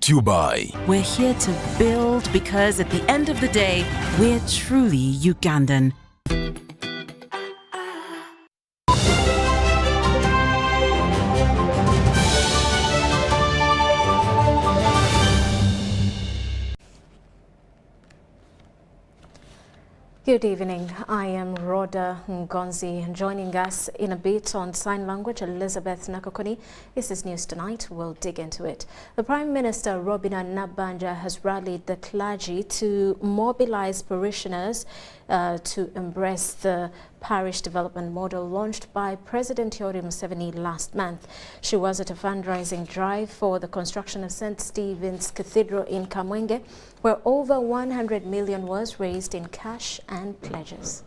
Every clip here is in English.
brought to you by... We're here to build because at the end of the day, we're truly Ugandan. Good evening. I am Rhodah Ngonzi, and joining us in a bit on sign language, Elizabeth Nakokoni. This is News Tonight. We'll dig into it. The Prime Minister, Rhodah Ngonzi, has rallied the clergy to mobilize parishioners to embrace the parish development model launched by President Yoweri Museveni last month. She was at a fundraising drive for the construction of St. Stephen's Cathedral in Kamwenge, where over 100 million was raised in cash and pledges.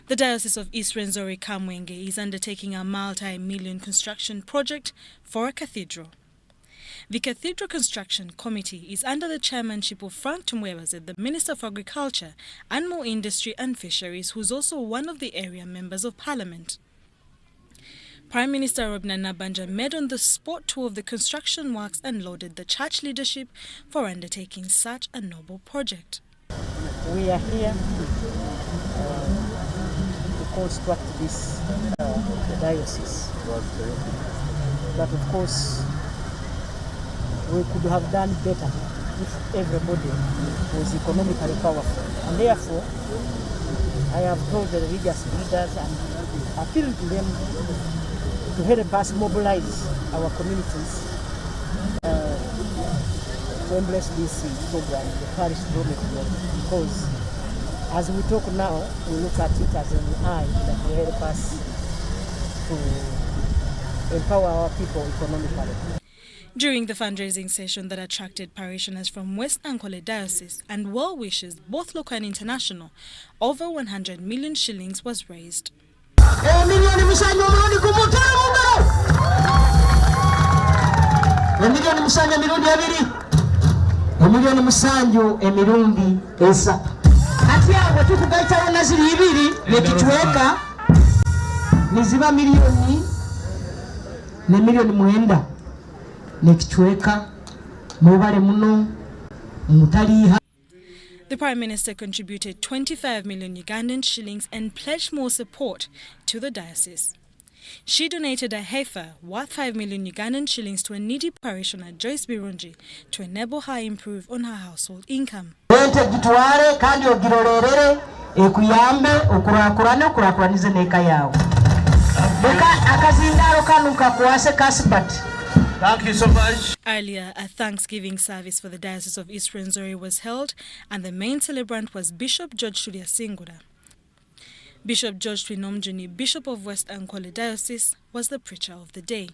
The Diocese of East Rwenzori Kamwenge is undertaking a multi-million construction project for a cathedral. The Cathedral Construction Committee is under the chairmanship of Frank Tumwebaze, the Minister for Agriculture, Animal Industry and Fisheries, who's also one of the area members of Parliament. Prime Minister Rhodah Ngonzi made on the spot tour of the construction works and lauded the church leadership for undertaking such a noble project. We are here to construct this the diocese, but of course we could have done better if everybody was economically powerful, and therefore I have told the religious leaders and appealed to them to help us mobilize our communities to embrace this program, the parish development model, because as we talk now, we look at it as an eye that will help us to empower our people economically. During the fundraising session that attracted parishioners from West Ankole Diocese and well-wishers, both local and international, over 100 million shillings was raised. The Prime Minister contributed 25 million Ugandan shillings and pledged more support to the diocese. She donated a heifer worth 5 million Ugandan shillings to a needy parishioner, Joyce Birungi, to enable her improve on her household income. Thank you so much. Earlier, a Thanksgiving service for the Diocese of East Rwenzori was held, and the main celebrant was Bishop George Singura. Bishop George Twinomjuni, Bishop of West Ankole Diocese, was the preacher of the day.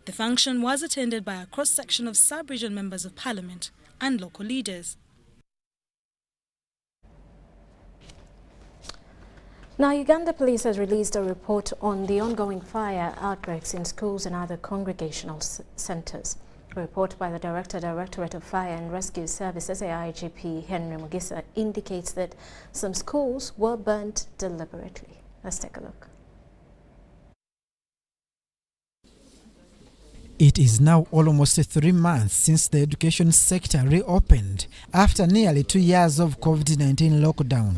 The function was attended by a cross-section of sub-region members of Parliament and local leaders. Now, Uganda Police has released a report on the ongoing fire outbreaks in schools and other congregational centres. A report by the Directorate of Fire and Rescue Services, AIGP Henry Mugisa, indicates that some schools were burnt deliberately. Let's take a look. It is now almost 3 months since the education sector reopened after nearly 2 years of COVID-19 lockdown.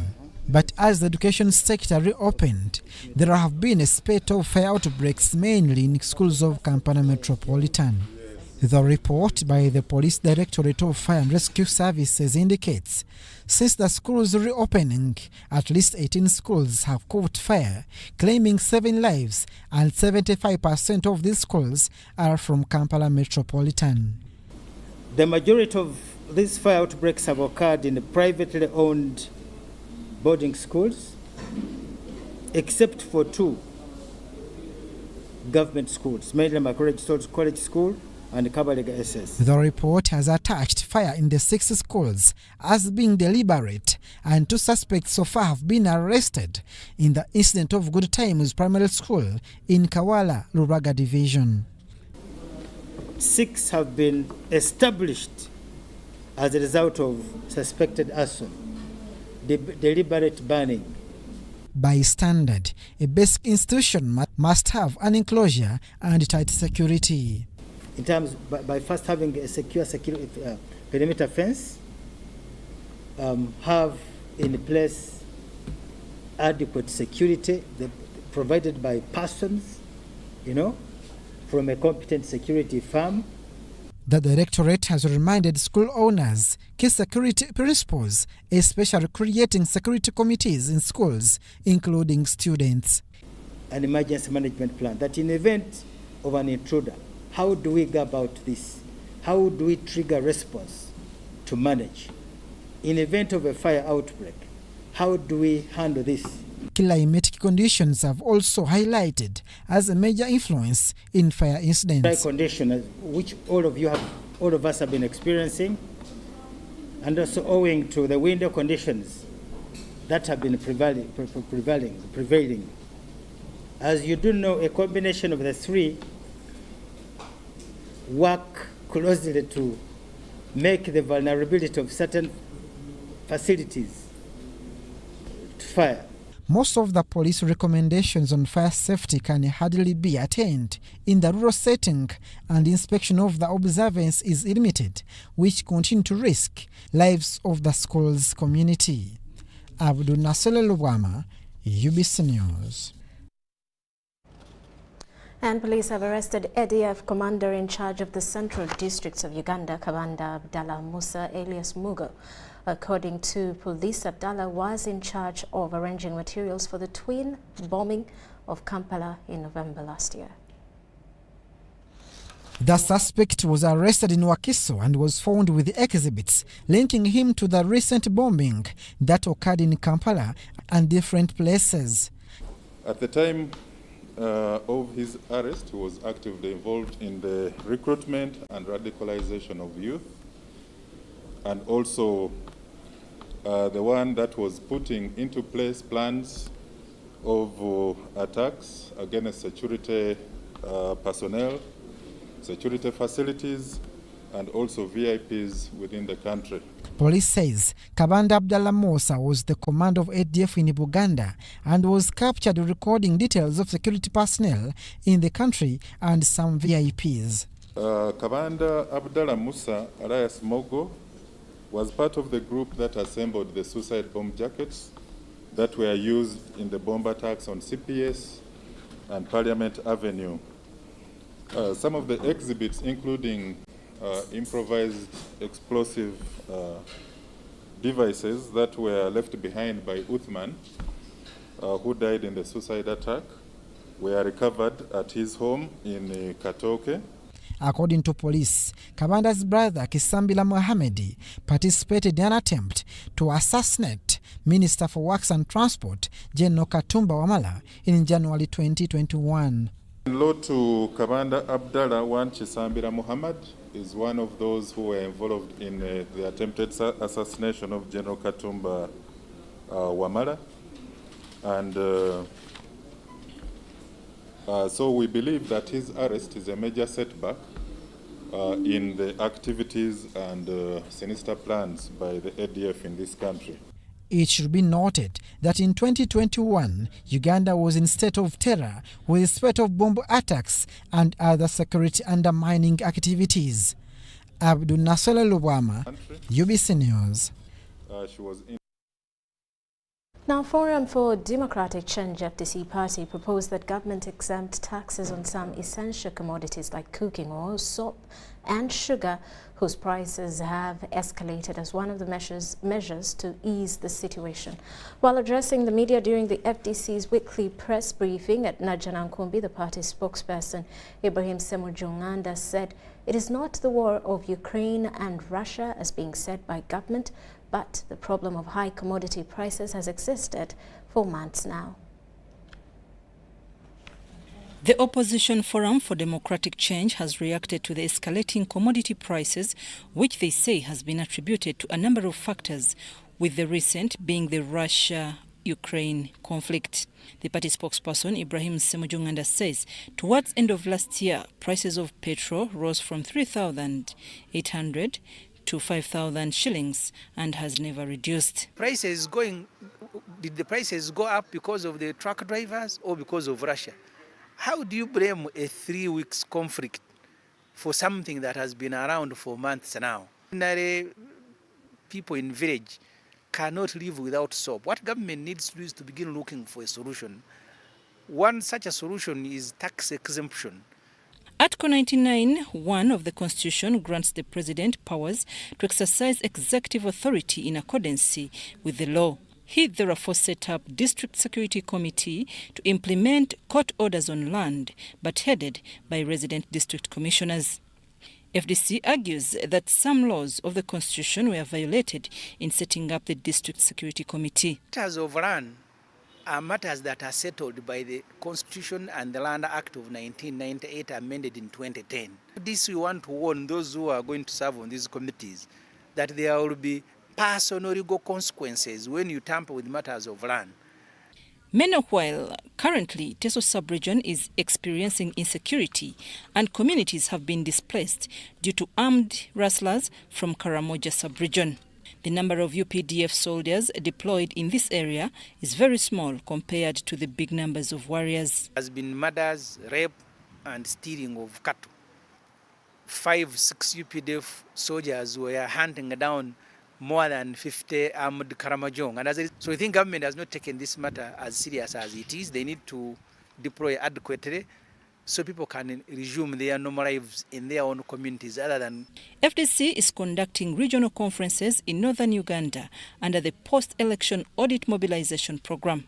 But as the education sector reopened, there have been a spate of fire outbreaks mainly in schools of Kampala Metropolitan. The report by the Police Directorate of Fire and Rescue Services indicates since the school's reopening, at least 18 schools have caught fire, claiming 7 lives, and 75% of these schools are from Kampala Metropolitan. The majority of these fire outbreaks have occurred in privately owned boarding schools, except for 2 government schools, mainly Makerere College School and Kabalega SS. The report has attached fire in the 6 schools as being deliberate, and 2 suspects so far have been arrested in the incident of Good Times Primary School in Kawala, Luraga Division. 6 have been established as a result of suspected arson, deliberate burning. By standard, a basic institution must have an enclosure and tight security. In terms, by first having a secure perimeter fence, have in place adequate security provided by persons, from a competent security firm. The Directorate has reminded school owners key security principles, especially creating security committees in schools, including students. An emergency management plan, that in event of an intruder, how do we go about this? How do we trigger response to manage? In event of a fire outbreak, how do we handle this? Climatic conditions have also highlighted as a major influence in fire incidents. Dry conditions, which all of us have been experiencing, and also owing to the winter conditions that have been prevailing. As you do know, a combination of the three work closely to make the vulnerability of certain facilities to fire. Most of the police recommendations on fire safety can hardly be attained in the rural setting, and inspection of the observance is limited, which continue to risk lives of the school's community. Abdul Nasser Lubwama, UBC News. And police have arrested ADF commander in charge of the central districts of Uganda, Kabanda Abdallah Musa alias Mugo. According to police, Abdallah was in charge of arranging materials for the twin bombing of Kampala in November last year. The suspect was arrested in Wakiso and was found with exhibits linking him to the recent bombing that occurred in Kampala and different places. At the time of his arrest, he was actively involved in the recruitment and radicalization of youth, and also the one that was putting into place plans of attacks against security personnel, security facilities, and also VIPs within the country. Police says Kabanda Abdallah Musa was the commander of ADF in Uganda and was captured recording details of security personnel in the country and some VIPs. Kabanda Abdallah Musa, alias Mogo, was part of the group that assembled the suicide bomb jackets that were used in the bomb attacks on CPS and Parliament Avenue. Some of the exhibits, including improvised explosive devices that were left behind by Uthman, who died in the suicide attack, were recovered at his home in Katoke. According to police, Kabanda's brother Kisambila Mohamedi participated in an attempt to assassinate Minister for Works and Transport, General Katumba Wamala, in January 2021. Law to Kabanda Abdallah Kisambila Muhammad is one of those who were involved in the attempted assassination of General Katumba Wamala. And so we believe that his arrest is a major setback in the activities and sinister plans by the ADF in this country. It should be noted that in 2021, Uganda was in state of terror with a spate of bomb attacks and other security undermining activities. Abdul Nasser Lubwama, UBC News. Now, Forum for Democratic Change FDC party proposed that government exempt taxes on some essential commodities like cooking oil, soap and sugar, whose prices have escalated as one of the measures to ease the situation. While addressing the media during the FDC's weekly press briefing at Najanankumbi, the party's spokesperson Ibrahim Semujunganda said it is not the war of Ukraine and Russia as being said by government, but the problem of high commodity prices has existed for months now. The Opposition Forum for Democratic Change has reacted to the escalating commodity prices, which they say has been attributed to a number of factors, with the recent being the Russia-Ukraine conflict. The party spokesperson Ibrahim Semujunganda says towards end of last year, prices of petrol rose from 3,800 to 5,000 shillings and has never reduced. Did the prices go up because of the truck drivers or because of Russia? How do you blame a 3 weeks conflict for something that has been around for months now? Ordinary people in village cannot live without soap. What government needs to do is to begin looking for a solution. One such a solution is tax exemption. Article 99(1) of the Constitution grants the President powers to exercise executive authority in accordance with the law. He therefore set up District Security Committee to implement court orders on land, but headed by resident district commissioners. FDC argues that some laws of the Constitution were violated in setting up the District Security Committee. Matters of land are matters that are settled by the Constitution and the Land Act of 1998 amended in 2010. This we want to warn those who are going to serve on these committees that there will be personal legal consequences when you tamper with matters of land. Meanwhile, currently, Teso sub-region is experiencing insecurity and communities have been displaced due to armed rustlers from Karamoja sub-region. The number of UPDF soldiers deployed in this area is very small compared to the big numbers of warriors. There has been murders, rape and stealing of cattle. 5-6 UPDF soldiers were hunting down more than 50 armed Karamojong. And so I think government has not taken this matter as serious as it is. They need to deploy adequately so people can resume their normal lives in their own communities other than... FDC is conducting regional conferences in northern Uganda under the post-election audit mobilization program.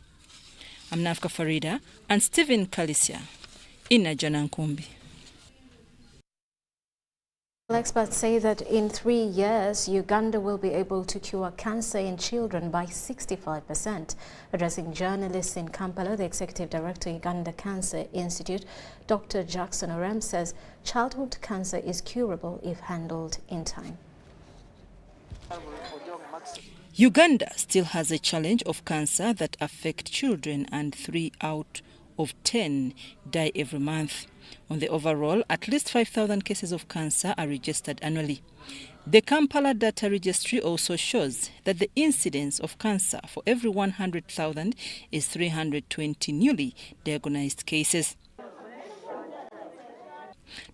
I'm Nafka Farida and Stephen Kalisia in Najanankumbi. Experts say that in 3 years, Uganda will be able to cure cancer in children by 65%. Addressing journalists in Kampala, the Executive Director, Uganda Cancer Institute, Dr. Jackson Orem, says childhood cancer is curable if handled in time. Uganda still has a challenge of cancer that affects children, and 3 out of 10 die every month. On the overall, at least 5,000 cases of cancer are registered annually. The Kampala data registry also shows that the incidence of cancer for every 100,000 is 320 newly diagnosed cases.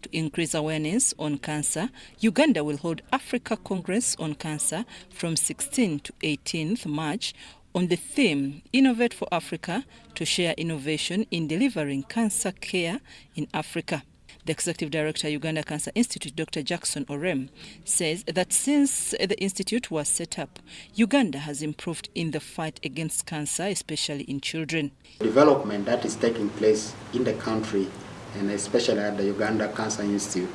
To increase awareness on cancer, Uganda will hold Africa Congress on Cancer from 16th to 18th March on the theme Innovate for Africa to share innovation in delivering cancer care in Africa. The Executive Director, Uganda Cancer Institute, Dr. Jackson Orem, says that since the institute was set up, Uganda has improved in the fight against cancer, especially in children. Development that is taking place in the country, and especially at the Uganda Cancer Institute,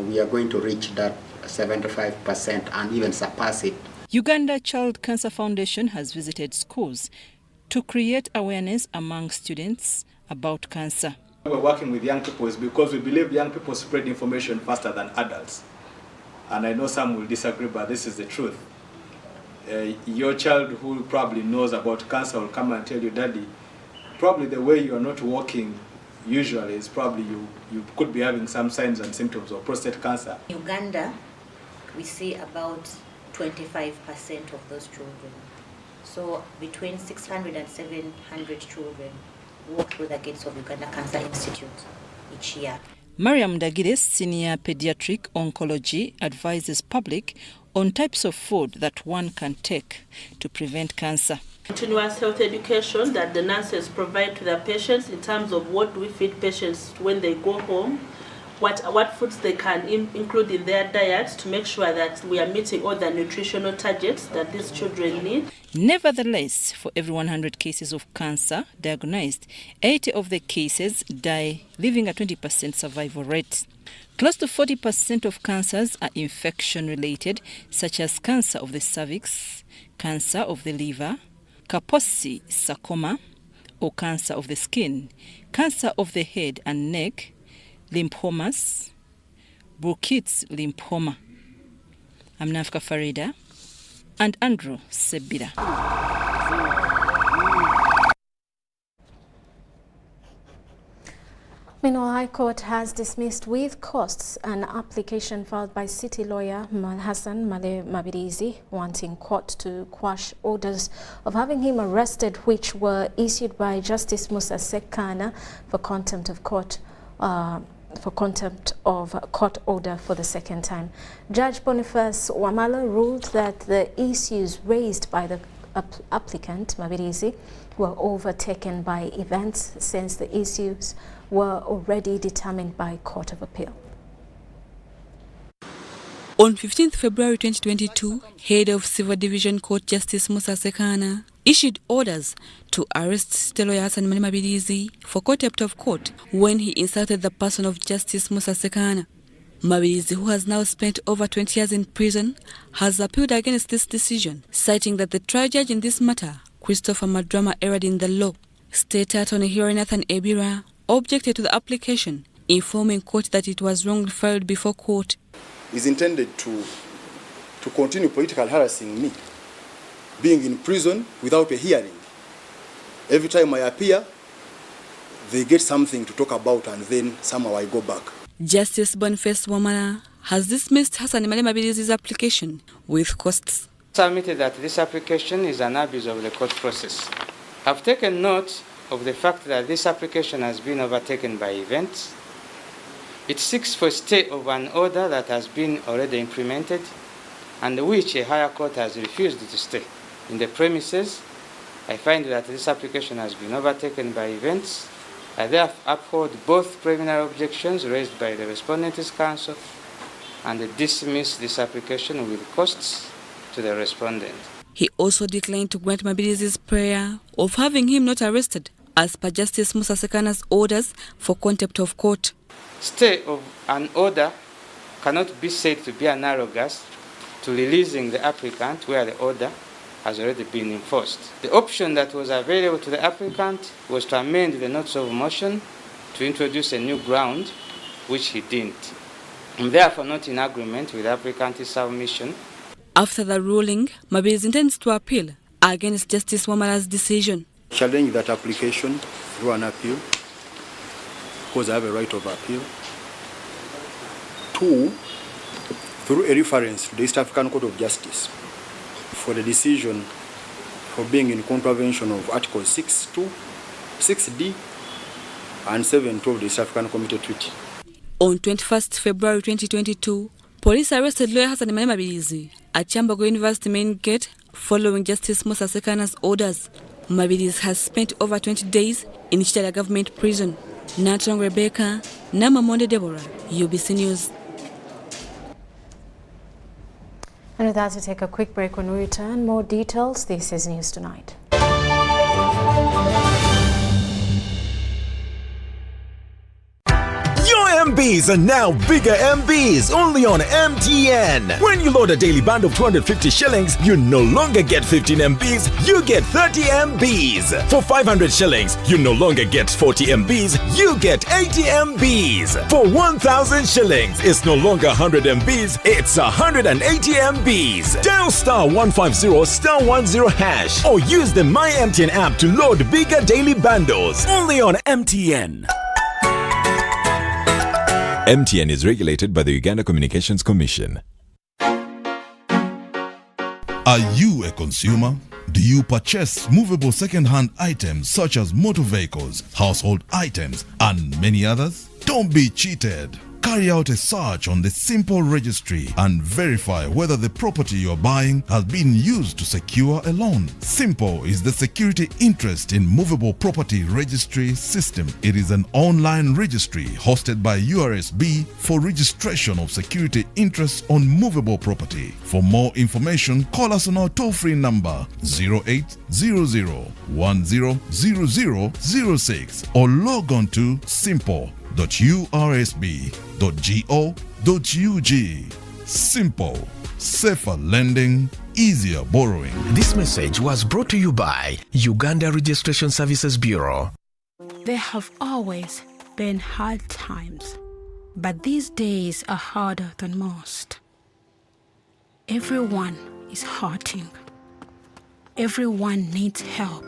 we are going to reach that 75% and even surpass it. Uganda Child Cancer Foundation has visited schools to create awareness among students about cancer. We're working with young people is because we believe young people spread information faster than adults. And I know some will disagree, but this is the truth. Your child who probably knows about cancer will come and tell you, Daddy, probably the way you are not walking usually is probably you could be having some signs and symptoms of prostate cancer. In Uganda, we see about 25% of those children. So between 600 and 700 children walk through the gates of Uganda Cancer Institute each year. Mariam Dagires, Senior Pediatric Oncology, advises public on types of food that one can take to prevent cancer. Continuous health education that the nurses provide to their patients in terms of what we feed patients when they go home, what foods they can include in their diets to make sure that we are meeting all the nutritional targets that these children need. Nevertheless, for every 100 cases of cancer diagnosed, 80 of the cases die, leaving a 20% survival rate. Close to 40% of cancers are infection-related, such as cancer of the cervix, cancer of the liver, Kaposi sarcoma, or cancer of the skin, cancer of the head and neck, lymphomas, Burkitt's lymphoma. I'm Nafka Farida and Andrew Sebira. Meanwhile, High Court has dismissed with costs an application filed by city lawyer Hassan Male Mabirizi wanting court to quash orders of having him arrested which were issued by Justice Musa Sekana for contempt of court order for the second time. Judge Boniface Wamala ruled that the issues raised by the applicant Mabirizi were overtaken by events since the issues were already determined by Court of Appeal. On 15th February 2022, Head of Civil Division Court Justice Musa Sekana issued orders to arrest State Lawyer Hassan Male Mabirizi for contempt of court when he insulted the person of Justice Musa Sekana. Mabirizi, who has now spent over 20 years in prison, has appealed against this decision, citing that the trial judge in this matter, Christopher Madrama, erred in the law. State Attorney Hillary Nathan Ebira objected to the application, informing court that it was wrongly filed before court. Is intended to continue political harassing me, being in prison without a hearing. Every time I appear, they get something to talk about and then somehow I go back. Justice Boniface Wamala has dismissed Hassan Male Mabirizi's application with costs. Submitted that this application is an abuse of the court process. I've taken note of the fact that this application has been overtaken by events. It seeks for stay of an order that has been already implemented and which a higher court has refused to stay. In the premises, I find that this application has been overtaken by events. I therefore uphold both preliminary objections raised by the Respondent's Counsel and dismiss this application with costs to the Respondent. He also declined to grant Mabirizi's prayer of having him not arrested as per Justice Musa Sekana's orders for contempt of court. Stay of an order cannot be said to be analogous to releasing the applicant where the order has already been enforced. The option that was available to the applicant was to amend the notice of motion to introduce a new ground, which he didn't. I'm therefore not in agreement with the applicant's submission. After the ruling, Mabirizi intends to appeal against Justice Wamala's decision. Challenge that application through an appeal, because I have a right of appeal. 2, through a reference to the East African Court of Justice for the decision for being in contravention of Articles 6.2, 6D, and 7.2 of the East African Community Treaty. On 21st February 2022, police arrested lawyer Hassan Male Mabirizi at Chambogo University main gate following Justice Musa Sekana's orders. Mabirizi has spent over 20 days in Chitala government prison. Natron Rebecca, Namamonde Deborah, UBC News. And with that, we take a quick break. When we return, more details. This is News Tonight. MBs are now bigger MBs only on MTN. When you load a daily bundle of 250 shillings, you no longer get 15 MBs, you get 30 MBs. For 500 shillings, you no longer get 40 MBs, you get 80 MBs. For 1,000 shillings, it's no longer 100 MBs, it's 180 MBs. Dial *150*10# or use the My MTN app to load bigger daily bundles only on MTN. MTN is regulated by the Uganda Communications Commission. Are you a consumer? Do you purchase movable second-hand items such as motor vehicles, household items, and many others? Don't be cheated. Carry out a search on the Simple Registry and verify whether the property you are buying has been used to secure a loan. Simple is the security interest in movable property registry system. It is an online registry hosted by URSB for registration of security interests on movable property. For more information, call us on our toll-free number 0800-100006 or log on to simple.ursb.go.ug. Simple, safer lending, easier borrowing. This message was brought to you by Uganda Registration Services Bureau. There have always been hard times, but these days are harder than most. Everyone is hurting. Everyone needs help.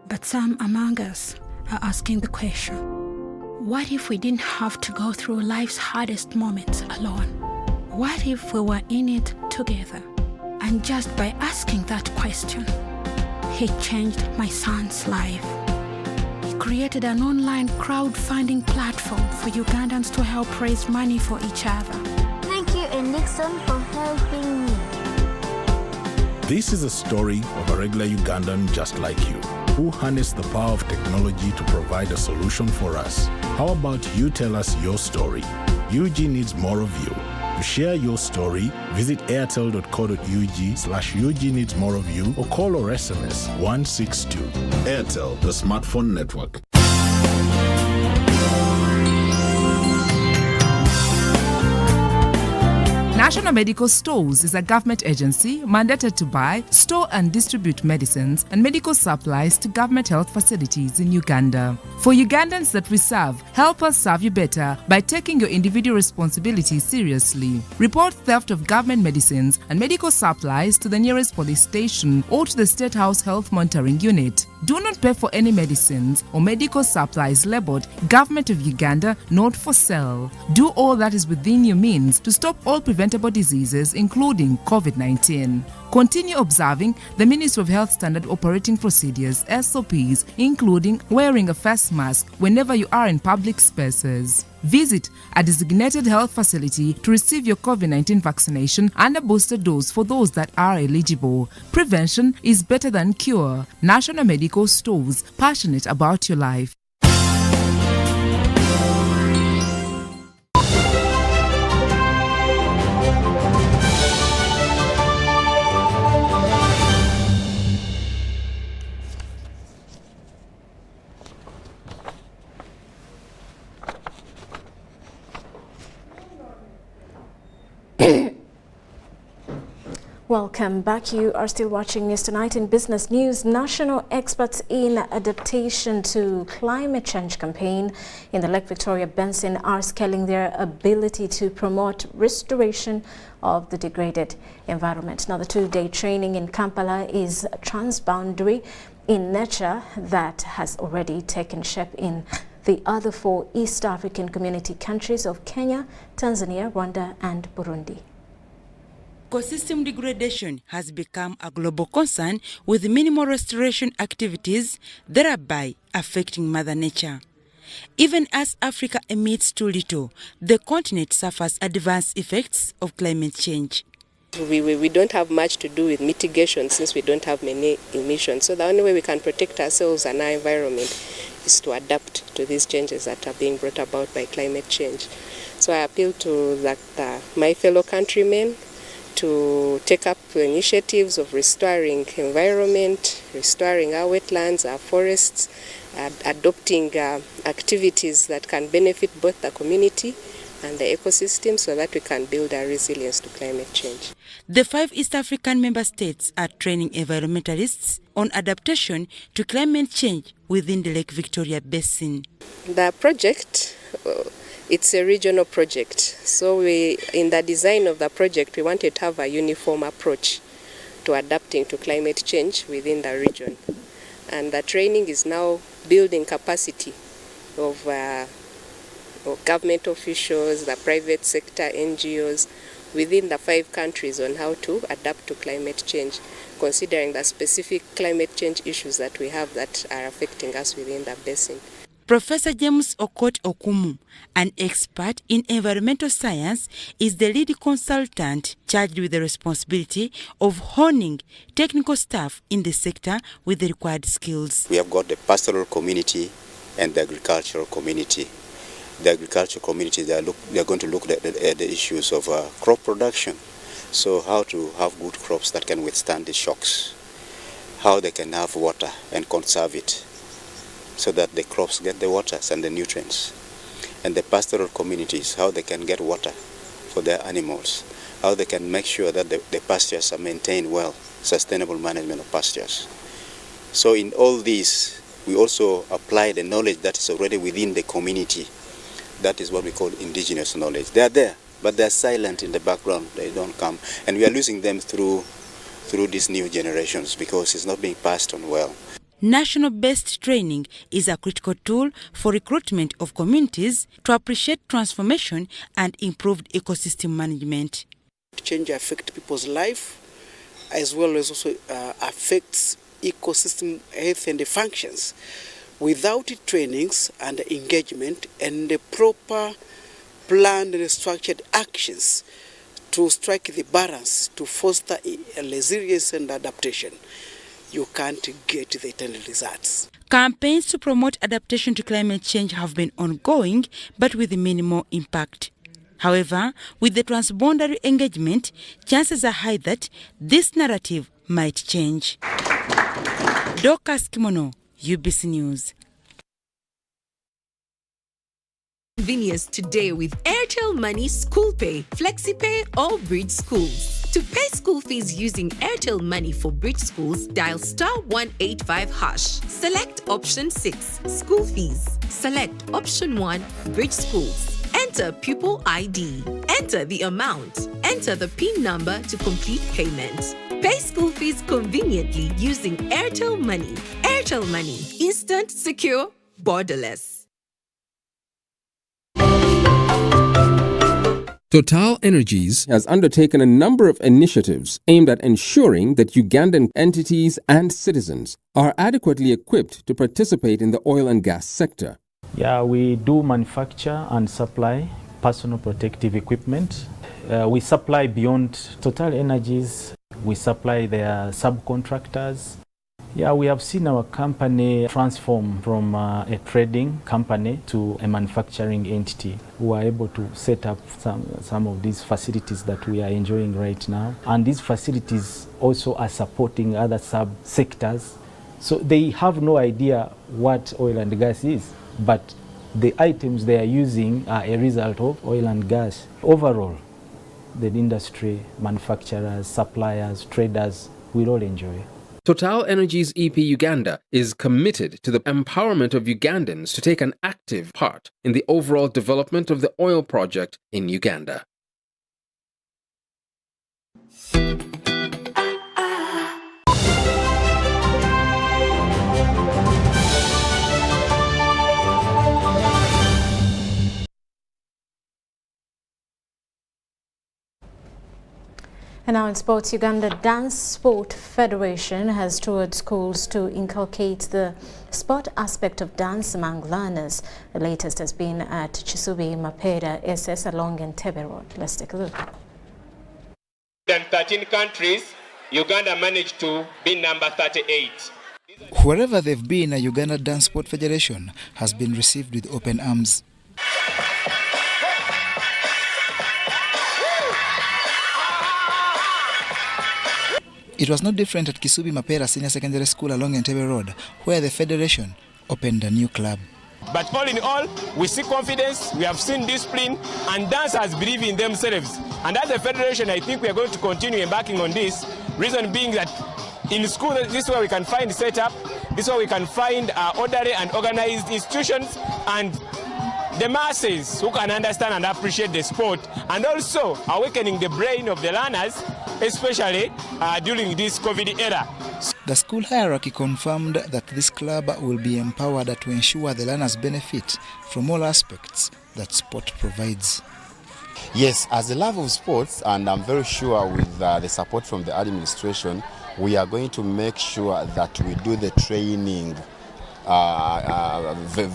But some among us are asking the question, What if we didn't have to go through life's hardest moments alone? What if we were in it together? And just by asking that question, he changed my son's life. He created an online crowdfunding platform for Ugandans to help raise money for each other. Thank you, Nixon, for helping me. This is a story of a regular Ugandan just like you, who harnessed the power of technology to provide a solution for us. How about you tell us your story? UG needs more of you. To share your story, visit airtel.co.ug/UG needs more of you or call or SMS 162. Airtel, the smartphone network. National Medical Stores is a government agency mandated to buy, store and distribute medicines and medical supplies to government health facilities in Uganda. For Ugandans that we serve, help us serve you better by taking your individual responsibilities seriously. Report theft of government medicines and medical supplies to the nearest police station or to the State House Health Monitoring Unit. Do not pay for any medicines or medical supplies labeled Government of Uganda, not for sale. Do all that is within your means to stop all preventable diseases, including COVID-19. Continue observing the Ministry of Health Standard Operating Procedures, SOPs, including wearing a face mask whenever you are in public spaces. Visit a designated health facility to receive your COVID-19 vaccination and a booster dose for those that are eligible. Prevention is better than cure. National Medical Stores, passionate about your life. Welcome back. You are still watching News Tonight. In business news, national experts in adaptation to climate change campaign in the Lake Victoria Basin are scaling their ability to promote restoration of the degraded environment. Now, the two-day training in Kampala is transboundary in nature that has already taken shape in the other 4 East African community countries of Kenya, Tanzania, Rwanda and Burundi. Ecosystem degradation has become a global concern with minimal restoration activities, thereby affecting Mother Nature. Even as Africa emits too little, the continent suffers adverse effects of climate change. We don't have much to do with mitigation since we don't have many emissions. So the only way we can protect ourselves and our environment is to adapt to these changes that are being brought about by climate change. So I appeal to my fellow countrymen to take up initiatives of restoring environment, restoring our wetlands, our forests, adopting activities that can benefit both the community and the ecosystem so that we can build our resilience to climate change. The 5 East African member states are training environmentalists on adaptation to climate change within the Lake Victoria Basin. The project, it's a regional project. So in the design of the project, we wanted to have a uniform approach to adapting to climate change within the region. And the training is now building capacity of government officials, the private sector, NGOs, within the 5 countries on how to adapt to climate change, considering the specific climate change issues that we have that are affecting us within the basin. Professor James Okot Okumu, an expert in environmental science, is the lead consultant charged with the responsibility of honing technical staff in the sector with the required skills. We have got the pastoral community and the agricultural community. The agricultural community, they are going to look at the issues of crop production. So how to have good crops that can withstand the shocks, how they can have water and conserve it, so that the crops get the waters and the nutrients. And the pastoral communities, how they can get water for their animals, how they can make sure that the pastures are maintained well, sustainable management of pastures. So in all these, we also apply the knowledge that is already within the community. That is what we call indigenous knowledge. They are there, but they are silent in the background. They don't come. And we are losing them through these new generations because it's not being passed on well. national-based training is a critical tool for recruitment of communities to appreciate transformation and improved ecosystem management. Change affects people's life as well as also affects ecosystem health and the functions. Without trainings and engagement and the proper planned and structured actions to strike the balance to foster resilience and adaptation, you can't get the intended results. Campaigns to promote adaptation to climate change have been ongoing, but with minimal impact. However, with the transboundary engagement, chances are high that this narrative might change. Dorcas Kimono, UBC News. Convenience today with Airtel Money School Pay, FlexiPay or Bridge Schools. To pay school fees using Airtel Money for Bridge Schools, dial *185#. Select option 6, School Fees. Select option 1, Bridge Schools. Enter pupil ID. Enter the amount. Enter the PIN number to complete payment. Pay school fees conveniently using Airtel Money. Airtel Money. Instant, secure, borderless. Total Energies has undertaken a number of initiatives aimed at ensuring that Ugandan entities and citizens are adequately equipped to participate in the oil and gas sector. Yeah, we do manufacture and supply personal protective equipment. We supply beyond Total Energies. We supply their subcontractors. Yeah, we have seen our company transform from a trading company to a manufacturing entity. We are able to set up some of these facilities that we are enjoying right now. And these facilities also are supporting other sub-sectors. So they have no idea what oil and gas is, but the items they are using are a result of oil and gas. Overall, the industry, manufacturers, suppliers, traders will all enjoy. Total Energies EP Uganda is committed to the empowerment of Ugandans to take an active part in the overall development of the oil project in Uganda. And now in sports, Uganda Dance Sport Federation has toured schools to inculcate the sport aspect of dance among learners. The latest has been at Chisubi Mapera SS along Entebbe Road. Let's take a look. In 13 countries, Uganda managed to be number 38. Wherever they've been, a Uganda Dance Sport Federation has been received with open arms. It was no different at Kisubi Mapera Senior Secondary School along Entebbe Road, where the Federation opened a new club. But all in all, we see confidence, we have seen discipline, and dancers believe in themselves. And as a federation, I think we are going to continue embarking on this. Reason being that in school, this is where we can find setup, this is where we can find orderly and organized institutions, and the masses who can understand and appreciate the sport, and also awakening the brain of the learners, especially during this COVID era. The school hierarchy confirmed that this club will be empowered to ensure the learners benefit from all aspects that sport provides. Yes, as a love of sports, and I'm very sure with the support from the administration, we are going to make sure that we do the training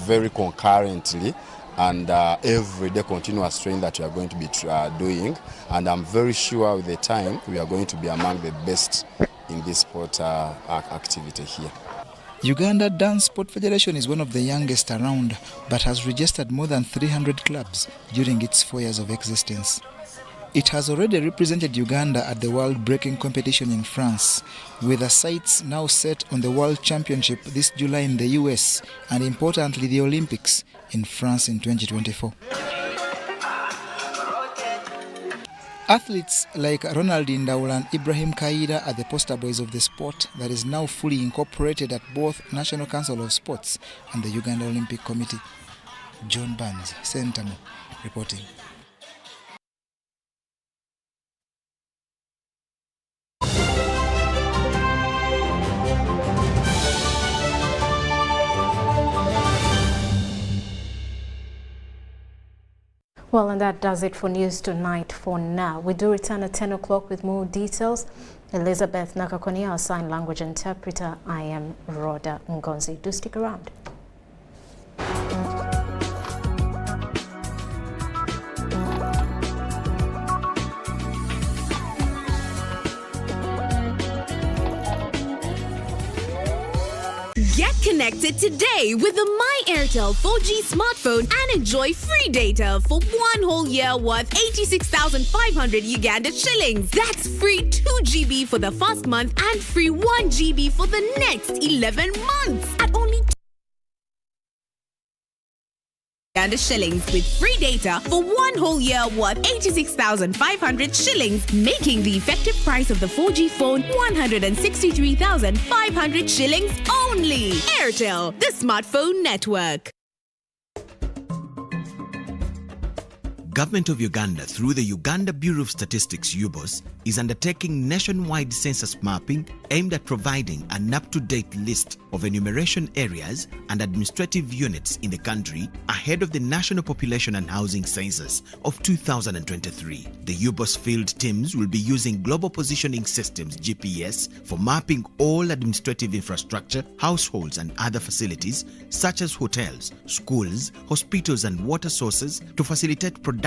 very concurrently, and everyday continuous training that we are going to be doing, and I'm very sure with the time we are going to be among the best in this sport activity here. Uganda Dance Sport Federation is one of the youngest around, but has registered more than 300 clubs during its 4 years of existence. It has already represented Uganda at the World Breaking Competition in France, with the sights now set on the World Championship this July in the US, and importantly the Olympics in France in 2024. Athletes like Ronald Ndaula and Ibrahim Kaida are the poster boys of the sport that is now fully incorporated at both National Council of Sports and the Uganda Olympic Committee. John Barnes, Sentamo, reporting. Well, and that does it for News Tonight for now. We do return at 10 o'clock with more details. Elizabeth Nakakoni, our sign language interpreter. I am Rhodah Ngonzi. Do stick around. Get connected today with the My Airtel 4G smartphone and enjoy free data for 1 whole year worth 86,500 Uganda shillings. That's free 2 GB for the first month and free 1 GB for the next 11 months at only Uganda shillings with free data for 1 whole year worth 86,500 shillings, making the effective price of the 4G phone 163,500 shillings only. Airtel, the smartphone network. Government of Uganda, through the Uganda Bureau of Statistics (UBOS), is undertaking nationwide census mapping aimed at providing an up-to-date list of enumeration areas and administrative units in the country ahead of the National Population and Housing Census of 2023. The UBOS field teams will be using Global Positioning Systems (GPS) for mapping all administrative infrastructure, households and other facilities such as hotels, schools, hospitals and water sources to facilitate production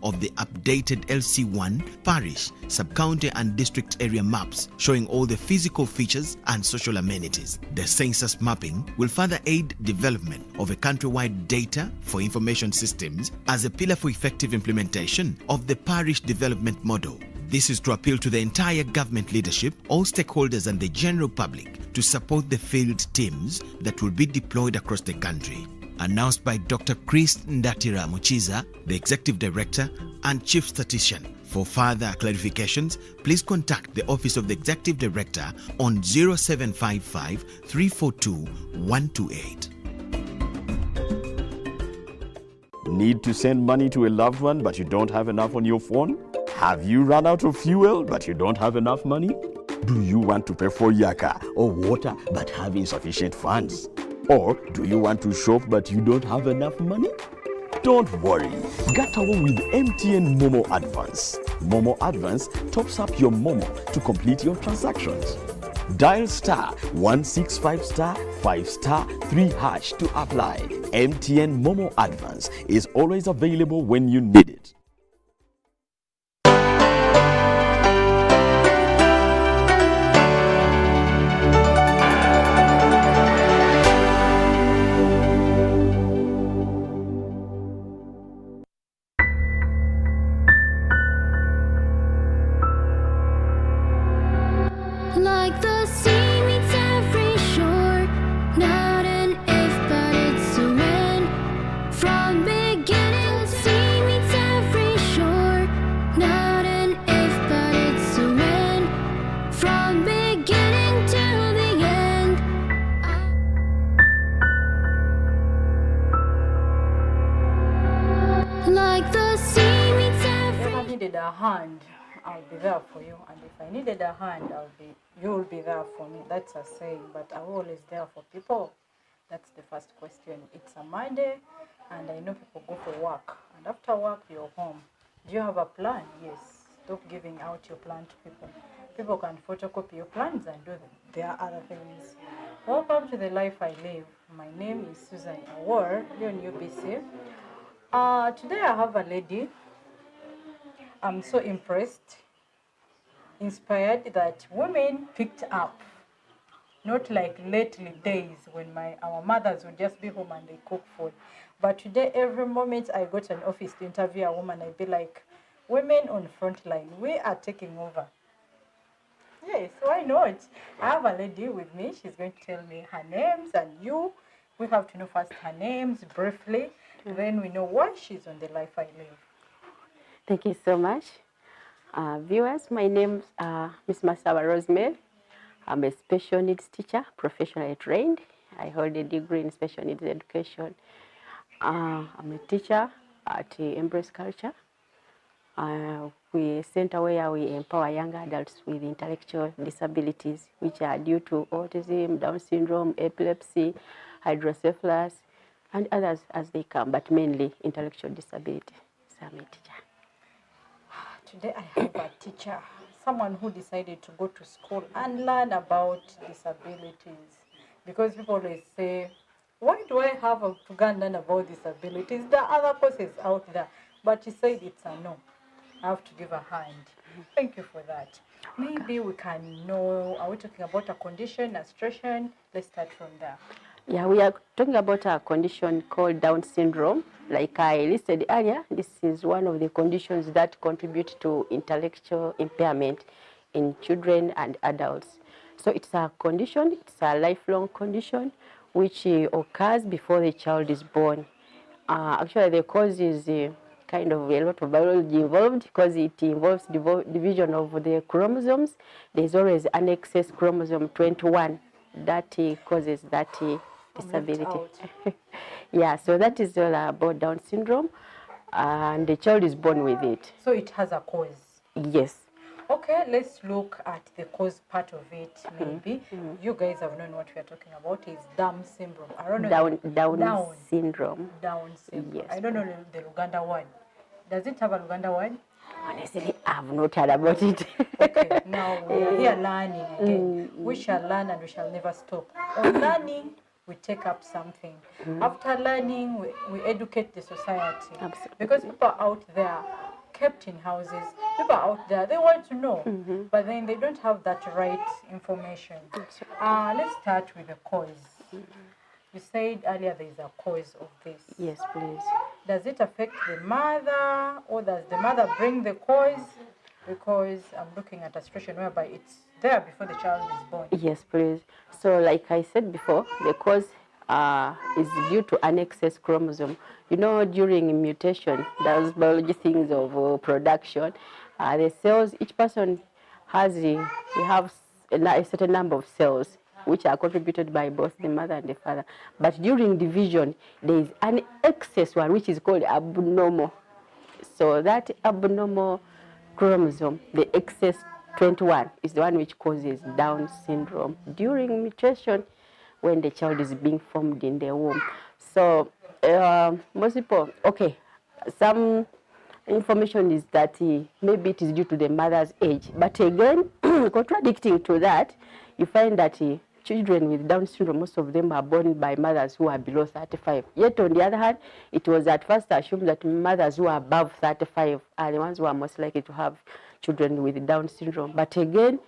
of the updated LC1, parish, sub-county and district area maps showing all the physical features and social amenities. The census mapping will further aid development of a countrywide data for information systems as a pillar for effective implementation of the parish development model. This is to appeal to the entire government leadership, all stakeholders and the general public to support the field teams that will be deployed across the country. Announced by Dr. Chris Ndatira Muchiza, the Executive Director and Chief Statistician. For further clarifications, please contact the Office of the Executive Director on 0755 342 128. Need to send money to a loved one but you don't have enough on your phone? Have you run out of fuel but you don't have enough money? Do you want to pay for yaka or water but have insufficient funds? Or do you want to shop but you don't have enough money? Don't worry, get away with MTN Momo Advance. Momo Advance tops up your Momo to complete your transactions. Dial star 165 star 5 star 3 hash to apply. MTN Momo Advance is always available when you need it. Like the sea meets every shore, not an if but it's a when. From beginning, the sea meets every shore, not an if but it's a when. From beginning to the end. Like the sea meets every. If I needed a hand, I'll be there for you, and if I needed a hand, you'll be there for me. That's a saying, but I'm always there for people. That's the first question. It's a Monday, and I know people go for work, and after work, you're home. Do you have a plan? Yes. Stop giving out your plan to people. People can photocopy your plans and do their other things. Welcome to the life I live. My name is Susan Awar, here in UBC. Today I have a lady. I'm so impressed, inspired that women picked up. Not like lately days when our mothers would just be home and they cook food. But today, every moment I go to an office to interview a woman, I'd be like, women on front line, we are taking over. Yes, why not? I have a lady with me. She's going to tell me her names, and we have to know first her names briefly. Then we know why she's on the life I live. Thank you so much. Viewers, my name is Ms. Masawa Rosemary. I'm a special needs teacher, professionally trained. I hold a degree in special needs education. I'm a teacher at Embrace Culture. We center where we empower young adults with intellectual disabilities, which are due to autism, Down syndrome, epilepsy, hydrocephalus, and others as they come, but mainly intellectual disability. I'm a teacher. Today I have a teacher, someone who decided to go to school and learn about disabilities. Because people always say, why do I have to go and learn about disabilities? There are other courses out there. But she said it's a no. I have to give a hand. Thank you for that. Maybe we can know, are we talking about a condition, a situation? Let's start from there. Yeah, we are talking about a condition called Down syndrome. Like I listed earlier, this is one of the conditions that contribute to intellectual impairment in children and adults. So it's a condition, it's a lifelong condition which occurs before the child is born. Actually, the cause is kind of a lot of biology involved because it involves division of the chromosomes. There's always an excess chromosome 21 that causes that disability. Yeah, so that is all about Down syndrome, and the child is born with it. So it has a cause? Yes. Okay, let's look at the cause part of it, maybe. You guys have known what we are talking about is Down syndrome. I don't know. Down syndrome. Down syndrome. Yes. I don't know the Uganda word. Does it have a Uganda word? Honestly, I've not heard about it. Okay, now we are here learning again. We shall learn and we shall never stop. On learning, we take up something. After learning, we educate the society. Absolutely. Because people are out there, kept in houses, people are out there, they want to know, but then they don't have that right information. Let's start with the cause. You said earlier there is a cause of this. Yes, please. Does it affect the mother, or does the mother bring the cause? Because I'm looking at a situation whereby it's there before the child is born. Yes, please. So like I said before, the cause is due to an excess chromosome. You know, during mutation, those biology things of production, the cells, each person has, we have a certain number of cells which are contributed by both the mother and the father. But during division, there is an excess one which is called abnormal. So that abnormal chromosome, the excess 21, is the one which causes Down syndrome during mutation when the child is being formed in the womb. So most people, okay, some information is that maybe it is due to the mother's age. But again, contradicting to that, you find that children with Down syndrome, most of them are born by mothers who are below 35. Yet on the other hand, it was at first assumed that mothers who are above 35 are the ones who are most likely to have children with Down syndrome. But again,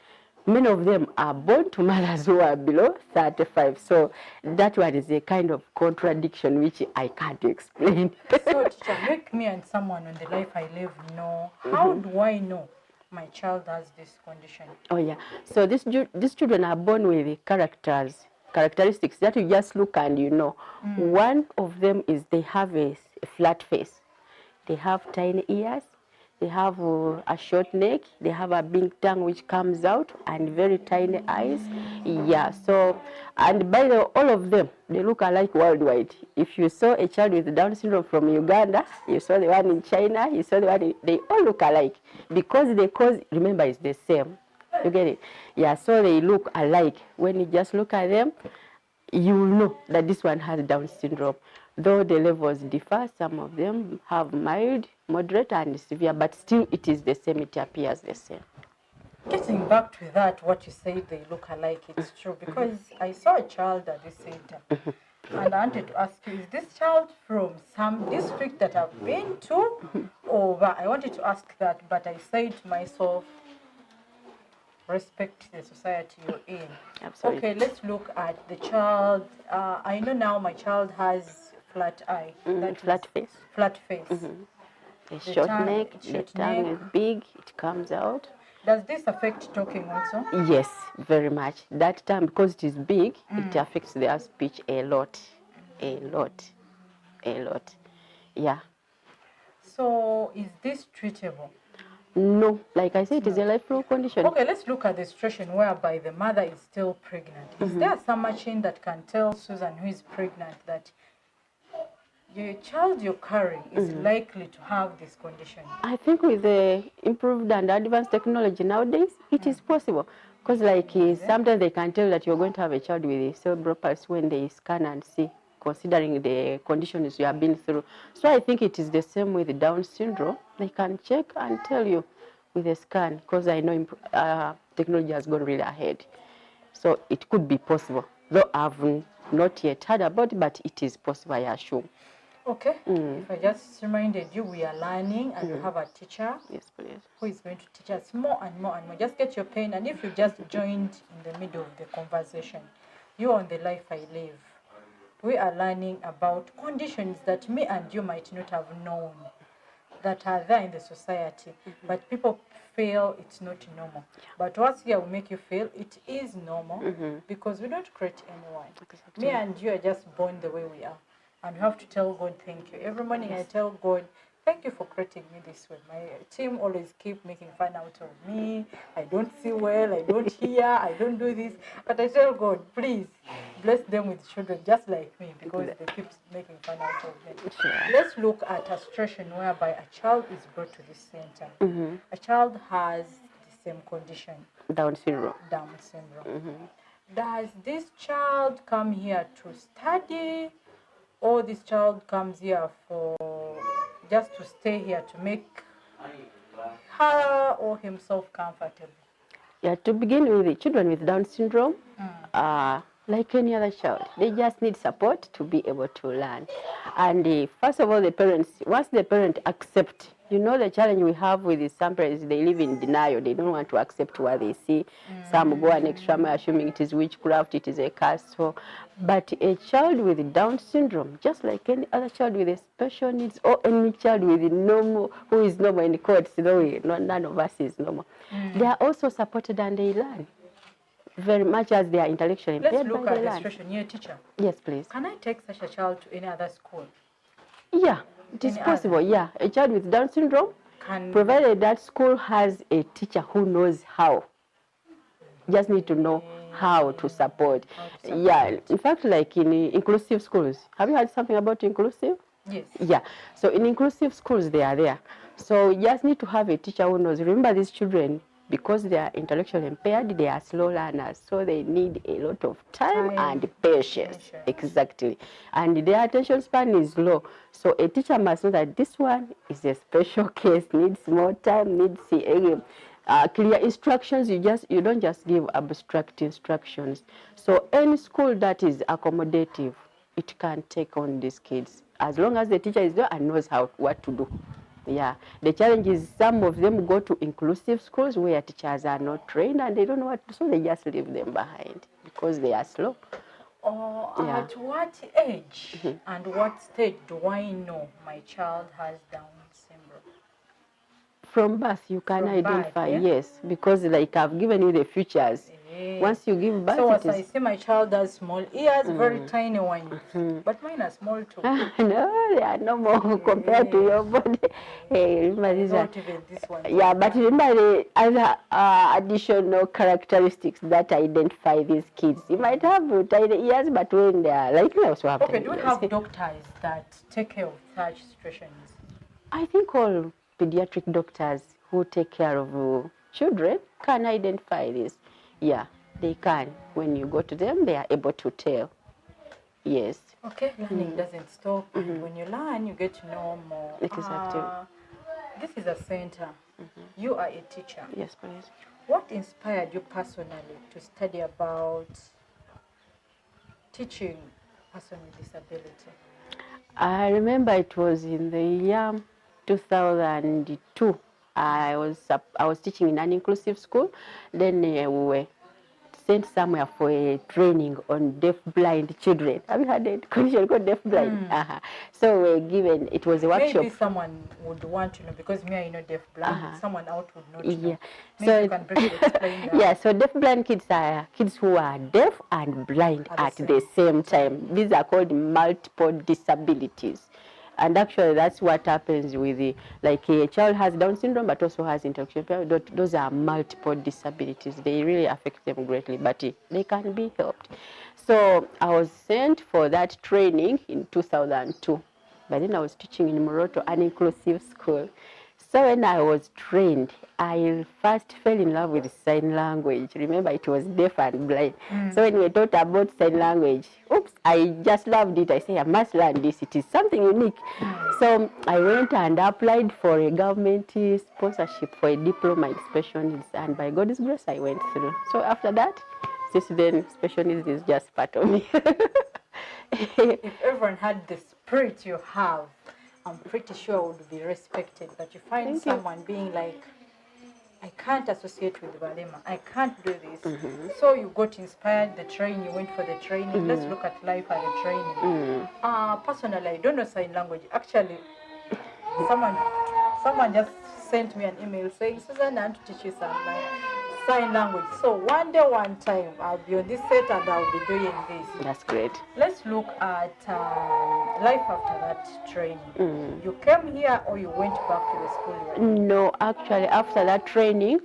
many of them are born to mothers who are below 35. So that one is a kind of contradiction which I can't explain. So teacher, make me and someone on the life I live know, how do I know my child has this condition? Oh yeah, so these children are born with characteristics that you just look and you know. One of them is they have a flat face, they have tiny ears, they have a short neck, they have a big tongue which comes out, and very tiny eyes. Yeah, so, and by the all of them, they look alike worldwide. If you saw a child with Down syndrome from Uganda, you saw the one in China, you saw the one they all look alike. Because the cause, remember, is the same. You get it? Yeah, so they look alike. When you just look at them, you will know that this one has Down syndrome. Though the levels differ, some of them have mild, moderate, and severe, but still it is the same, it appears the same. Getting back to that, what you say they look alike, it's true, because I saw a child at this center, and I wanted to ask you, is this child from some district that I've been to, or I wanted to ask that, but I said to myself, respect the society you're in. Absolutely. Okay, let's look at the child. I know now my child has flat eye. Flat face. Flat face. A short neck, the tongue is big, it comes out. Does this affect talking also? Yes, very much. That time, because it is big, it affects their speech a lot. Yeah. So, is this treatable? No, like I said, it is a lifelong condition. Okay, let's look at the situation whereby the mother is still pregnant. Is there some machine that can tell Susan, who is pregnant, that your child you're carrying is likely to have this condition? I think with the improved and advanced technology nowadays, it is possible. Because like sometimes they can tell that you're going to have a child with a cerebral palsy when they scan and see. considering the conditions you have been through. So I think it is the same with Down syndrome. They can check and tell you with a scan, because I know technology has gone really ahead. So it could be possible, though I've not yet heard about it, but it is possible, I assume. Okay. If I just reminded you, we are learning and you have a teacher. Yes, please. Who is going to teach us more and more and more. Just get your pen, and if you just joined in the middle of the conversation, you're on the life I live. We are learning about conditions that me and you might not have known that are there in the society, but people feel it's not normal. But what's here will make you feel it is normal because we don't create anyone. Me and you are just born the way we are. And you have to tell God, thank you. Every morning I tell God, thank you for creating me this way. My team always keep making fun out of me. I don't see well, I don't hear, I don't do this. But I tell God, please, bless them with children just like me because they keep making fun out of me. Let's look at a situation whereby a child is brought to this center. A child has the same condition. Down syndrome. Down syndrome. Does this child come here to study, or this child comes here for just to stay here to make her or himself comfortable? Yeah, to begin with, the children with Down syndrome, like any other child, they just need support to be able to learn. And first of all, the parents, once the parent accept, you know, the challenge we have with some parents, they live in denial. They don't want to accept what they see. Some go an extra mile assuming it is witchcraft, it is a curse. So, but a child with Down syndrome, just like any other child with a special needs, or any child with normal, who is normal in quotes, none of us is normal. They are also supported and they learn very much as they are intellectually impaired. Let's look at the situation. You're a teacher. Yes, please. Can I take such a child to any other school? Yeah, it is possible. Yeah, a child with Down syndrome, provided that school has a teacher who knows how. Just need to know how to support. Yeah, in fact, like in inclusive schools. Have you heard something about inclusive? Yes. Yeah, so in inclusive schools, they are there. So you just need to have a teacher who knows. Remember, these children, because they are intellectually impaired, they are slow learners, so they need a lot of time and patience. Exactly. And their attention span is low. So a teacher must know that this one is a special case, needs more time, needs clear instructions. You don't just give abstract instructions. So any school that is accommodative, it can take on these kids, as long as the teacher is there and knows what to do. Yeah, the challenge is some of them go to inclusive schools where teachers are not trained and they don't know what to do, so they just leave them behind because they are slow. At what age and what stage do I know my child has Down syndrome? From birth, you can identify, yes, because like I've given you the features. Once you give birth, so as I see my child has small ears, very tiny ones, but mine are small too. No, they are normal compared to your body. Not even this one. Yeah, but remember the other additional characteristics that identify these kids. You might have tiny ears, but when they are like you also have. Okay, do you have doctors that take care of such situations? I think all pediatric doctors who take care of children can identify this. Yeah, they can. When you go to them, they are able to tell. Yes. Okay, learning doesn't stop. When you learn, you get to know more. Exactly. This is a center. You are a teacher. Yes, please. What inspired you personally to study about teaching person with disability? I remember it was in the year 2002. I was teaching in an inclusive school. Then we were sent somewhere for a training on deaf-blind children. Have you heard a condition called deaf-blind? So we were given, it was a workshop. Maybe someone would want to know, because me, I know deaf-blind, someone out would not know. Yeah. Maybe you can briefly explain that. Yeah, so deaf-blind kids are kids who are deaf and blind at the same time. These are called multiple disabilities. And actually, that's what happens with like a child has Down syndrome, but also has intellectual impairment. Those are multiple disabilities. They really affect them greatly, but they can be helped. So I was sent for that training in 2002. By then I was teaching in Moroto, an inclusive school. So when I was trained, I first fell in love with sign language. Remember, it was deaf and blind. So when we taught about sign language, oops, I just loved it. I say, I must learn this. It is something unique. So I went and applied for a government sponsorship for a diploma in special needs. And by God's grace, I went through. So after that, since then, special needs is just part of me. If everyone had the spirit you have, I'm pretty sure I would be respected. But you find someone being like, I can't associate with Balema. I can't do this. So you got inspired, the training, you went for the training. Let's look at life as a training. Personally, I don't know sign language. Actually, someone just sent me an email saying, Susan, I want to teach you sign language. So one day, one time, I'll be on this set and I'll be doing this. That's great. Let's look at life after that training. You came here or you went back to the school? No, actually, after that training,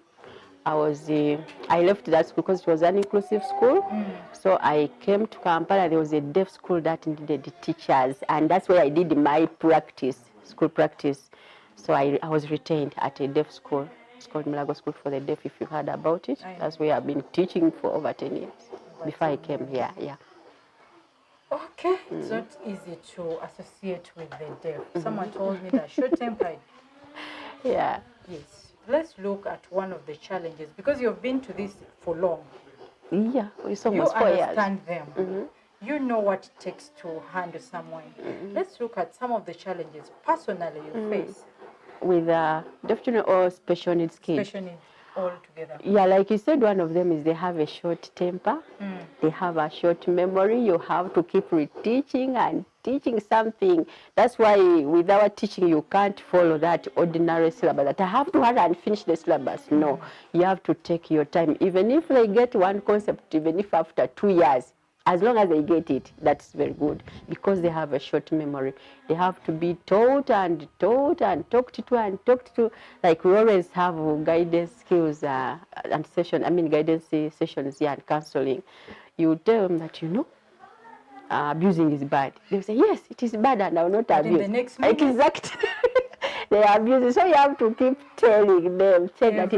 I left that school because it was an inclusive school. So I came to Kampala. There was a deaf school that needed teachers, and that's where I did my practice, school practice. So I was retained at a deaf school. It's called Mulago School for the Deaf, if you heard about it. That's where I've been teaching for over 10 years before I came here. Yeah. Okay, it's not easy to associate with the deaf. Someone told me that short-tempered. Yeah. Yes. Let's look at one of the challenges, because you've been to this for long. Yeah, it's almost 4 years. You understand them. You know what it takes to handle someone. Let's look at some of the challenges personally you face. With deaf children or special needs kids? Special needs all together. Yeah, like you said, one of them is they have a short temper. They have a short memory. You have to keep reteaching and teaching something. That's why with our teaching, you can't follow that ordinary syllabus. That I have to hurry and finish the syllabus. No, you have to take your time. Even if they get one concept, even if after 2 years, as long as they get it, that's very good, because they have a short memory. They have to be taught and taught and talked to and talked to. Like we always have guidance skills and guidance sessions and counseling. You tell them that, abusing is bad. They say, yes, it is bad and I will not abuse. In the next minute? Exactly. They are abusing. So you have to keep telling them, that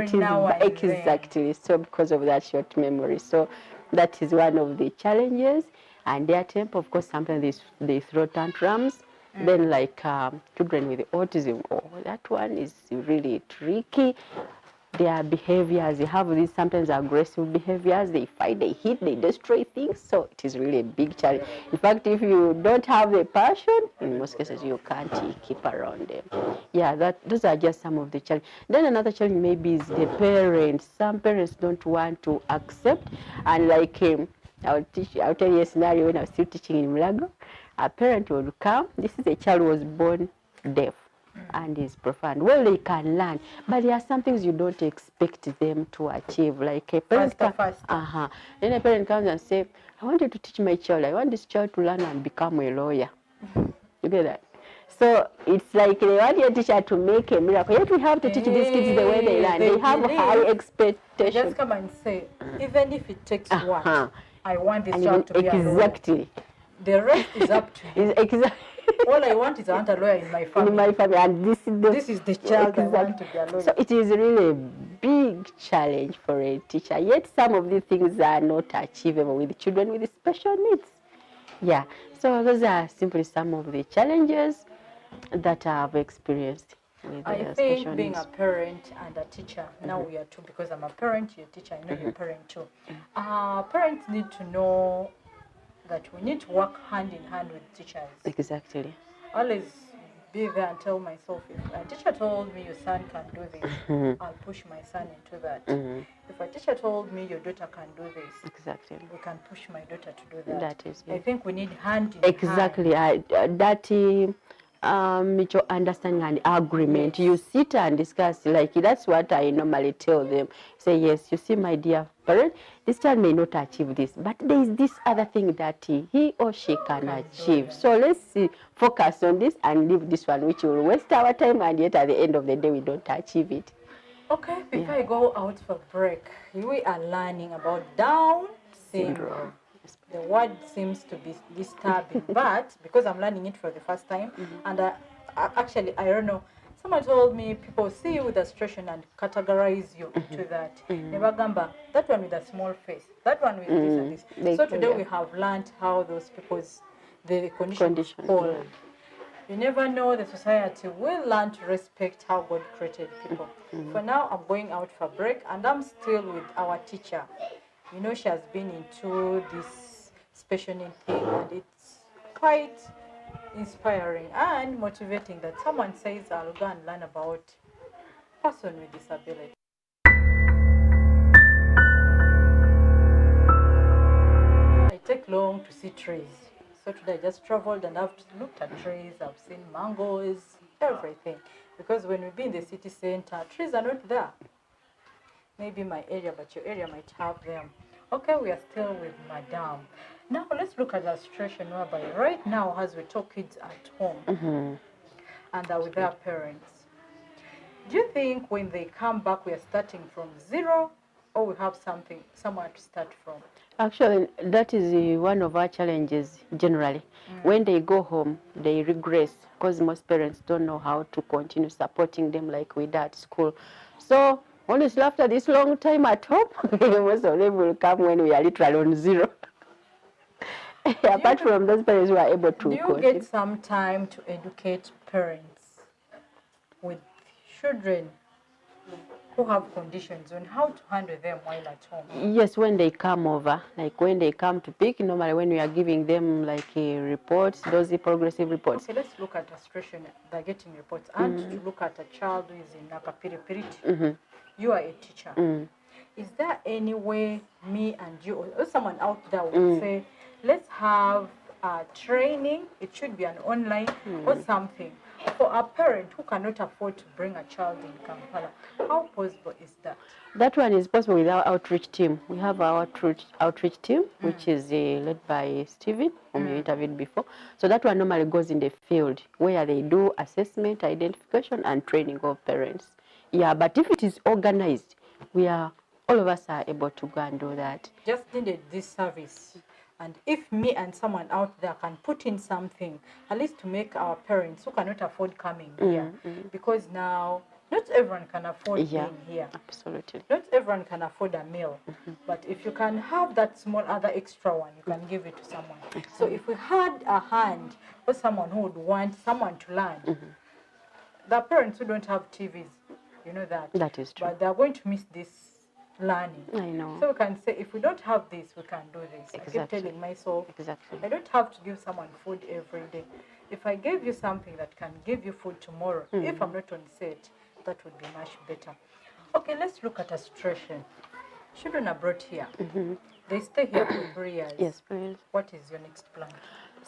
it is exactly. So because of that short memory. So that is one of the challenges. And their temper, of course, sometimes they throw tantrums. Then like children with autism, that one is really tricky. Their behaviors, they have these sometimes aggressive behaviors. They fight, they hit, they destroy things. So it is really a big challenge. In fact, if you don't have the passion, in most cases you can't keep around them. Yeah, those are just some of the challenges. Then another challenge maybe is the parents. Some parents don't want to accept. And like I'll tell you a scenario when I was still teaching in Mulago. A parent would come. This is a child who was born deaf and is profound. Well, they can learn, but there are some things you don't expect them to achieve. Like a parent Then a parent comes and says, I wanted to teach my child. I want this child to learn and become a lawyer. You get that? So it's like they want your teacher to make a miracle. Yet we have to teach these kids the way they learn. They have high expectations. Just come and say, even if it takes one, I want this child to be a lawyer. Exactly. The rest is up to you. Exactly. All I want is I want a lawyer in my family. In my family, and this is the child I want to be a lawyer. So it is really a big challenge for a teacher. Yet some of these things are not achievable with children with special needs. Yeah. So those are simply some of the challenges that I've experienced. I think being a parent and a teacher, now we are two, because I'm a parent, you're a teacher, I know you're a parent too. Parents need to know that we need to work hand in hand with teachers. Exactly. Always be there and tell myself, if a teacher told me your son can do this, I'll push my son into that. If a teacher told me your daughter can do this, exactly, we can push my daughter to do that. That is it. I think we need hand in hand. Exactly. That mutual understanding and agreement. You sit and discuss, like that's what I normally tell them. Say, yes, you see, my dear parent, this child may not achieve this, but there is this other thing that he or she can achieve. So let's focus on this and leave this one, which will waste our time, and yet at the end of the day, we don't achieve it. Okay, before I go out for break, we are learning about Down syndrome. The word seems to be disturbing, but because I'm learning it for the first time, and actually, I don't know, Someone told me people see you with a situation and categorize you to that. Nebagamba, that one with a small face, that one with this and this. So today we have learned how those people's the condition is called. You never know, the society will learn to respect how God created people. For now, I'm going out for break and I'm still with our teacher. You know, she has been into this special need thing and it's quite inspiring and motivating that someone says, I'll go and learn about person with disability. I take long to see trees. So today I just traveled and I've looked at trees, I've seen mangoes, everything. Because when we be in the city center, trees are not there. Maybe my area, but your area might have them. Okay, we are still with Madam. Now let's look at the situation whereby right now as we talk, kids at home and they're with their parents. Do you think when they come back we are starting from zero or we have somewhere to start from? Actually, that is one of our challenges generally. When they go home, they regress because most parents don't know how to continue supporting them like we did at school. So honestly, after this long time at home, most of them will come when we are literally on zero. Apart from those parents who are able to. Do you get some time to educate parents with children who have conditions on how to handle them while at home? Yes, when they come over, like when they come to pick, normally when we are giving them like reports, those progressive reports. Okay, let's look at a situation, they're getting reports, and to look at a child who is in Nakapiripiriti. You are a teacher. Is there any way me and you, or someone out there would say, let's have training, it should be an online or something, for a parent who cannot afford to bring a child in Kampala? How possible is that? That one is possible with our outreach team. We have our outreach team, which is led by Stephen, whom you interviewed before. So that one normally goes in the field where they do assessment, identification, and training of parents. Yeah, but if it is organized, all of us are able to go and do that. Just needed this service. And if me and someone out there can put in something, at least to make our parents who cannot afford coming here, because now not everyone can afford being here. Absolutely. Not everyone can afford a meal. But if you can have that small other extra one, you can give it to someone. So if we had a hand for someone who would want someone to learn, the parents who don't have TVs, you know that. That is true. But they are going to miss this learning. I know. So we can say, if we don't have this, we can do this. Exactly. I keep telling myself, exactly. I don't have to give someone food every day. If I gave you something that can give you food tomorrow, if I'm not on set, that would be much better. Okay, let's look at a situation. Children are brought here. They stay here for 3 years. Yes, please. What is your next plan?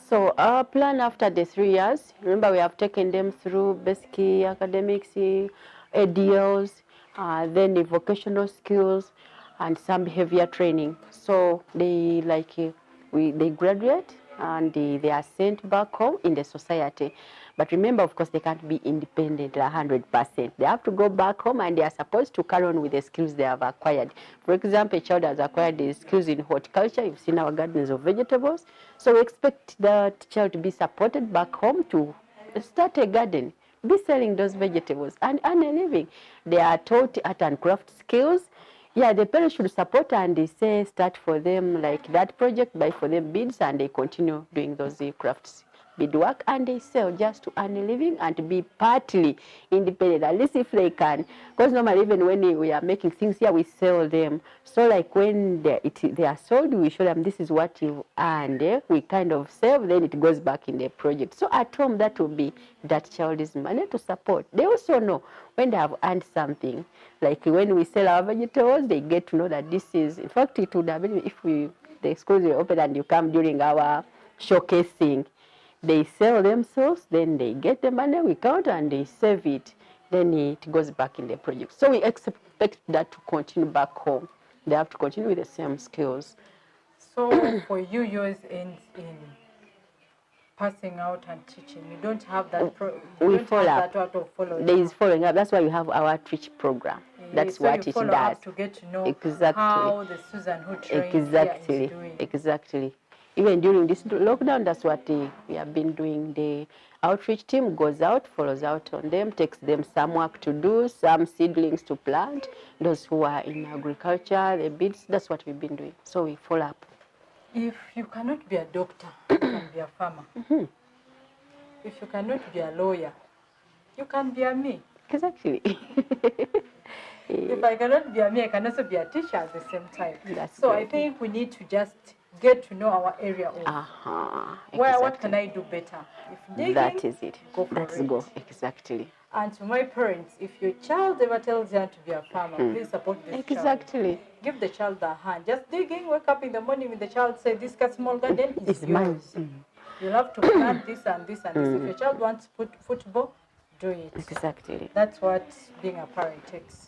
So our plan after the 3 years, remember we have taken them through basic academics, ADLs, then the vocational skills and some behavior training. So they they graduate and they are sent back home in the society. But remember, of course, they can't be independent 100%. They have to go back home and they are supposed to carry on with the skills they have acquired. For example, a child has acquired the skills in horticulture. You've seen our gardens of vegetables. So we expect that child to be supported back home to start a garden, be selling those vegetables and earn a living. They are taught art and craft skills. Yeah, the parents should support and they say start for them like that project, buy for them beads, and they continue doing those crafts, beadwork, and they sell just to earn a living and to be partly independent, at least if they can. Because normally even when we are making things here, we sell them. So like when they are sold, we show them this is what you earned. We kind of save, then it goes back in the project. So at home, that will be that child's money to support. They also know when they have earned something. Like when we sell our vegetables, they get to know that this is, in fact, it would have been if the schools were open and you come during our showcasing, they sell themselves, then they get the money, we count and they save it, then it goes back in the project. So we expect that to continue back home. They have to continue with the same skills. So for you, yours ends in passing out and teaching. You don't have that. We follow up. There is following up. That's why we have our outreach program. That's so what it follow does. Up to get to know exactly. how the Susan who trains exactly. here is doing. Exactly. Even during this lockdown, that's what we have been doing. outreach team goes out, follows out on them, takes them some work to do, some seedlings to plant. Those who are in agriculture, the bits, that's what we've been doing. So we follow up. If you cannot be a doctor, you can be a farmer. If you cannot be a lawyer, you can be a me. Exactly. If I cannot be a me, I can also be a teacher at the same time. That's so great. I think we need to just get to know our area of what can I do better. If digging, that is it. Go for Let's it. go. Exactly. And to my parents, if your child ever tells you to be a farmer, please support this Exactly. child. Give the child a hand. Just digging, wake up in the morning with the child, say, this small garden is It's mine. yours. You'll have to plant this and this and this. If your child wants football, do it. Exactly. That's what being a parent takes.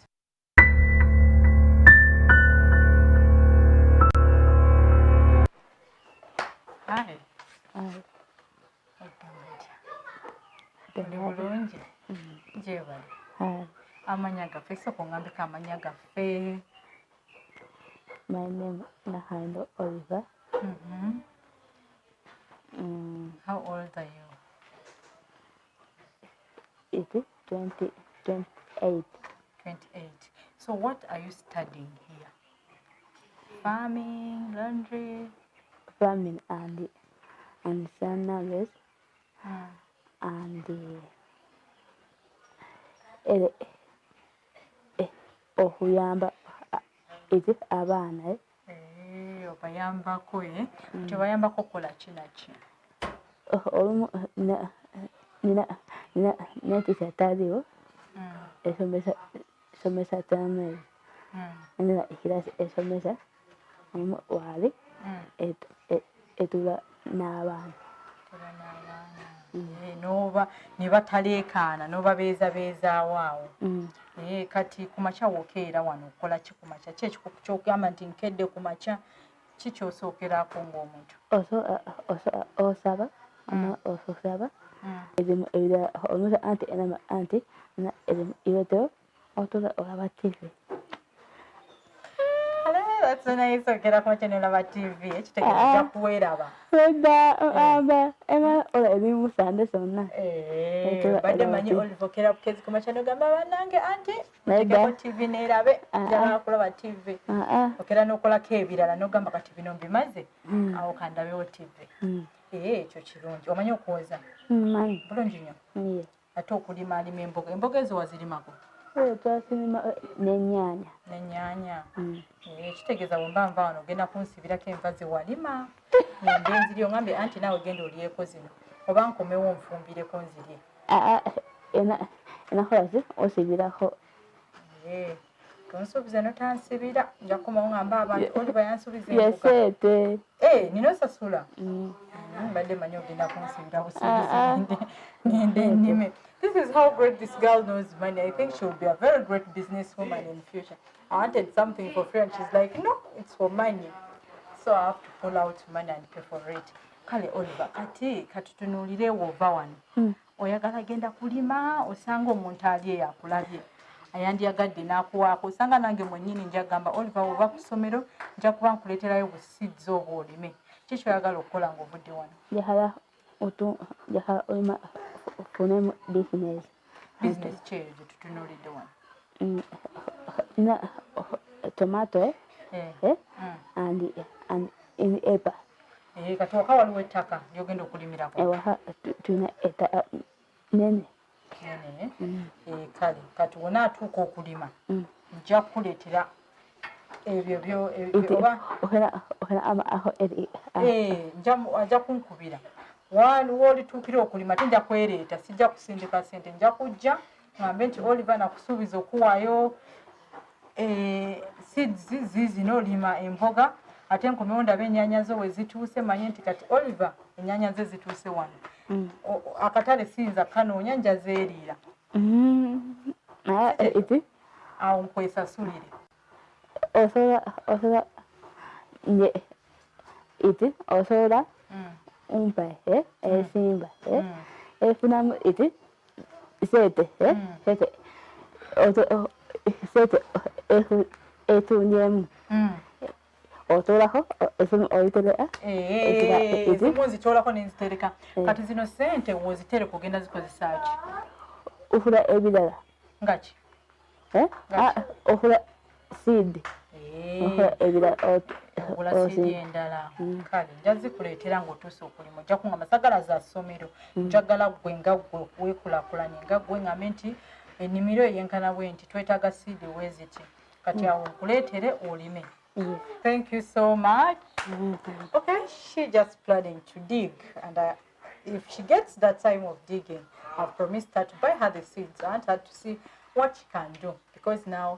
Hi. Bulungi. Jebale. Amanya gaffe soko ngambika amanya gaffe. My name is Nahando Oliver. How old are you? It is 28. 28. So what are you studying here? Farming, laundry? Farming and sandals and okuyamba abaana obayambako tebayambako kola kinaki olumu nina teacher taliwo esomesa tamere nina ekirasi esomesa olumu wali etula n'abaana noba nebataleekaana nobabeezabeezaawo awo kati kumakya wokeera wano okola ki kumakya ki kyokugamba nti nkedde kumakya ki kyosookerako ng'omuntu osaba osaba ebimu ebirala omusa anti ebimu iwetero otola olaba TV. That's a nice okera kumakya nolaba TV ekitegeeza kuweeraba Emma ebimu sande zonna badde manyi Oliver okera bukezi kumakya nogamba bannange anti ntekeko TV neerabe njagala kulaba TV okera n'okolako ebirala nogamba kati bino mbimaze awo kandabewo TV ekyo kirungi omanyi okwoza bulungi nnyo ate okulima alima emboga ezo wazirimako twasilima n'ennyaanya kitegeeza bwemba nva wano ogenda kunsibirako enva ze walima ngende nzirye ongambe anti naawe genda olyeko zino oba nkomewo nfumbireko nzirye enakolaki osibirako tonsuubiza notansibira nja kukomawo ngamba abantu Oliva yansuubiza yesete nina osasula mbadde manyi ogenda kunsibira busuubizi ngende nnime. This is how great this girl knows money. I think she'll be a very great businesswoman in the future. I wanted something for free and she's like, no, it's for money. So I have to pull out money and pay for it. Kale Oliver, katutunuulire wova wano. Oyagala genda kulima, osanga omuntu ali yakulabye. Ayandiyagadde n'akuwaako. Osanga nange mwennyini njagamba Oliver wova ku ssomero nja kuba nkuleeterayo busizi oba olime. Kiki oyagala okukola ng'ovudde wano? Jahara olima funemu business. Business ki eyo gye tutunuulidde wano? Na tomato and in apple. Kati waka waliwo ettaka ly'ogenda okulimirako? Ewaka tulina ettaka nene. Kale kati wona atuuka okulima nja kukuleetera ebyo ajja kunkubira w'olituukira okulima tinja kwereeta sijja kusindika sente nja kujja ngambe nti Oliver nakusuubiza okuwaayo seeds zizino olima emboga ate nkomewo ndaba ennyaanya zo we zituuse manye nti kati Oliver ennyaanya ze zituuse wano akatale siyinza kanoonya nja zeeriira awo nkwesasulire osobola osobola umpa esimba efunamu sete etunyemu otolako ezimu oyitereka ezimu nzitoolako nenzitereka kati zino sente wozitereka ogenda zikozesa ki ofuna ebirala ngaki ofuna seed ogula siidi endala kale nja zikuleetera ng'otuusa okulima ojja kungamba sagala za ssomero njagala gwe nga gwe weekulakulanye nga gwe ngambe nti ennimiro eyenkana bwe nti twetaaga siidi weziti kati awo nkuleetere olime. Thank you so much. Okay, she just planning to dig, and if she gets that time of digging, I've promised her to buy her the seeds. I want her to see what she can do, because now